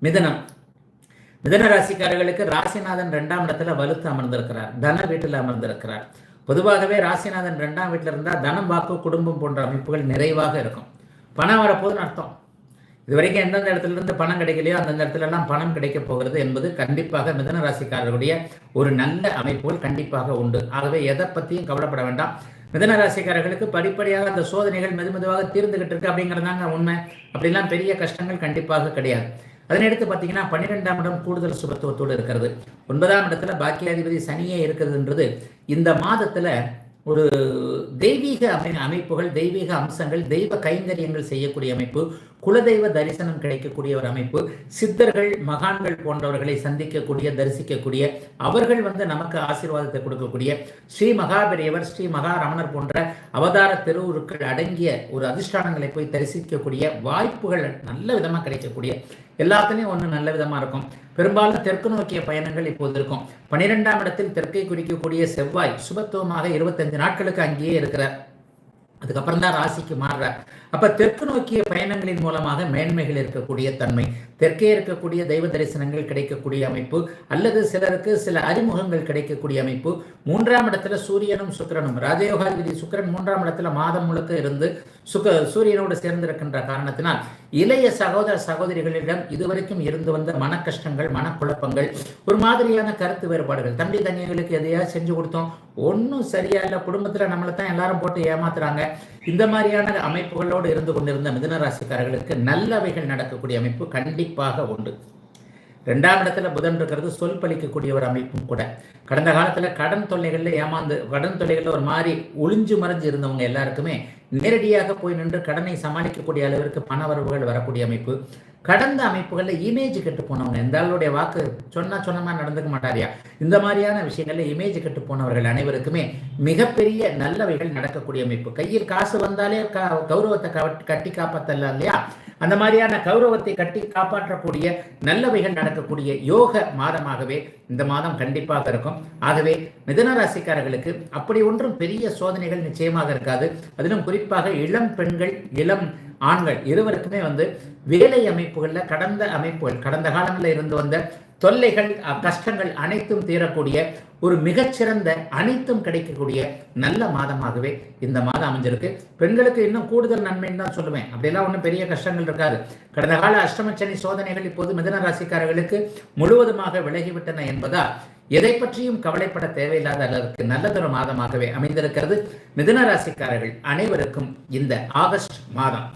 மிதனம். மிதன ராசிக்காரர்களுக்கு ராசிநாதன் 2ஆம் இடத்துல வலுத்து அமர்ந்திருக்கிறார். தன வீட்டில் அமர்ந்திருக்கிறார். பொதுவாகவே ராசிநாதன் 2ஆம் வீட்டில் இருந்தால் தனம், வாக்கு, குடும்பம் போன்ற அமைப்புகள் நிறைவாக இருக்கும். பணம் வரப்போகுதுன்னு அர்த்தம். இதுவரைக்கும் எந்தெந்த இடத்துல இருந்து பணம் கிடைக்கலையோ அந்தந்த இடத்துல எல்லாம் பணம் கிடைக்க போகிறது என்பது கண்டிப்பாக மிதன ராசிக்காரர்களுடைய ஒரு நல்ல அமைப்புகள் கண்டிப்பாக உண்டு. ஆகவே எதை பற்றியும் கவலைப்பட வேண்டாம். மிதன ராசிக்காரர்களுக்கு படிப்படியாக அந்த சோதனைகள் மெதுமெதுவாக தீர்ந்துகிட்டு இருக்கு அப்படிங்கிறதாங்க உண்மை. அப்படிலாம் பெரிய கஷ்டங்கள் கண்டிப்பாக கிடையாது. அதனையடுத்து பார்த்தீங்கன்னா 12ஆம் இடம் கூடுதல் சுபத்துவத்தோடு இருக்கிறது. 9ஆம் இடத்துல பாக்கியாதிபதி சனியே இருக்கிறதுன்றது இந்த மாதத்தில் ஒரு தெய்வீக அமைப்புகள், தெய்வீக அம்சங்கள், தெய்வ கைங்கரியங்கள் செய்யக்கூடிய அமைப்பு, குலதெய்வ தரிசனம் கிடைக்கக்கூடிய ஒரு அமைப்பு, சித்தர்கள், மகான்கள் போன்றவர்களை சந்திக்கக்கூடிய, தரிசிக்கக்கூடிய, அவர்கள் நமக்கு ஆசீர்வாதத்தை கொடுக்கக்கூடிய, ஸ்ரீ மகாபெரியவர், ஸ்ரீ மகா ரமணர் போன்ற அவதார திருவுருக்கள் அடங்கிய ஒரு அதிஷ்டானங்களை போய் தரிசிக்கக்கூடிய வாய்ப்புகள் நல்ல விதமாக கிடைக்கக்கூடிய, எல்லாத்துலேயும் ஒன்று நல்ல விதமாக இருக்கும். பெரும்பாலும் தெற்கு நோக்கிய பயணங்கள் இப்போது இருக்கும். 12ஆம் இடத்தில் தெற்கை குறிக்கக்கூடிய செவ்வாய் சுபத்துவமாக 25 நாட்களுக்கு அங்கேயே இருக்கிறார். அதுக்கப்புறம் தான் ராசிக்கு மாறுறார். அப்ப தெற்கு நோக்கிய பயணங்களின் மூலமாக மேன்மைகள் இருக்கக்கூடிய தன்மை, தெற்கே இருக்கக்கூடிய தெய்வ தரிசனங்கள் கிடைக்கக்கூடிய அமைப்பு, அல்லது சிலருக்கு சில அறிமுகங்கள் கிடைக்கக்கூடிய அமைப்பு. 3ஆம் இடத்துல சூரியனும் சுக்கிரனும், ராஜயோகாதிபதி சுக்கிரன் 3ஆம் இடத்துல மாதம் முழுக்க இருந்து சூரியனோடு சேர்ந்திருக்கின்ற காரணத்தினால் இளைய சகோதர சகோதரிகளிடம் இதுவரைக்கும் இருந்து வந்த மன கஷ்டங்கள், மனக்குழப்பங்கள், ஒரு மாதிரியான கருத்து வேறுபாடுகள், தம்பி தங்கைகளுக்கு எதையாவது செஞ்சு கொடுத்தோம், ஒன்றும் சரியா இல்லை, குடும்பத்தில் நம்மளை தான் எல்லாரும் போட்டு ஏமாத்துறாங்க, இந்த மாதிரியான அமைப்புகளோடு இருந்து கொண்டிருந்த மிதுன ராசிக்காரர்களுக்கு நல்லவைகள் நடக்கக்கூடிய அமைப்பு கண்டிப்பாக உண்டு. 2ஆம் இடத்துல புதன் இருக்கிறது சொல் பலிக்கக்கூடிய ஒரு அமைப்பும் கூட. கடந்த காலத்தில் கடன் தொல்லைகளில் ஏமாந்து, கடன் தொல்லைகளில் ஒரு மாதிரி ஒளிஞ்சு மறைஞ்சு இருந்தவங்க எல்லாருக்குமே நேரடியாக போய் நின்று கடனை சமாளிக்கக்கூடிய அளவிற்கு பண வரவுகள் வரக்கூடிய அமைப்பு. கடந்த அமைப்புகளில் இமேஜ் கெட்டு போனவங்க, இந்த ஆளுடைய வாக்கு சொன்னமா நடந்துக்க மாட்டாரியா, இந்த மாதிரியான விஷயங்கள்ல இமேஜ் கெட்டு போனவர்கள் அனைவருக்குமே மிகப்பெரிய நல்லவைகள் நடக்கக்கூடிய அமைப்பு. கையில் காசு வந்தாலே கௌரவத்தை கட்டி காப்பாற்றல இல்லையா, அந்த மாதிரியான கௌரவத்தை கட்டி காப்பாற்றக்கூடிய நல்லவைகள் நடக்கக்கூடிய யோக மாதமாகவே இந்த மாதம் கண்டிப்பாக இருக்கும். ஆகவே மிதுன ராசிக்காரர்களுக்கு அப்படி ஒன்றும் பெரிய சோதனைகள் நிச்சயமாக இருக்காது. அதிலும் குறிப்பாக இளம் பெண்கள், இளம் ஆண்கள் இருவருக்குமே வேலை அமைப்புகளில் கடந்த காலங்களில் இருந்து வந்த தொல்லைகள், கஷ்டங்கள் அனைத்தும் தீரக்கூடிய ஒரு மிகச்சிறந்த அனைத்தும் கிடைக்கக்கூடிய நல்ல மாதமாகவே இந்த மாதம் அமைஞ்சிருக்கு. பெண்களுக்கு இன்னும் கூடுதல் நன்மைன்னு தான் சொல்லுவேன். அப்படியெல்லாம் ஒன்றும் பெரிய கஷ்டங்கள் இருக்காது. கடந்த கால அஷ்டமச்சனி சோதனைகள் இப்போது மிதுன ராசிக்காரர்களுக்கு முழுவதுமாக விலகிவிட்டன என்பதால் எதை பற்றியும் கவலைப்பட தேவையில்லாத அளவுக்கு நல்லதொரு மாதமாகவே அமைந்திருக்கிறது. மிதுன ராசிக்காரர்கள் அனைவருக்கும் இந்த ஆகஸ்ட் மாதம்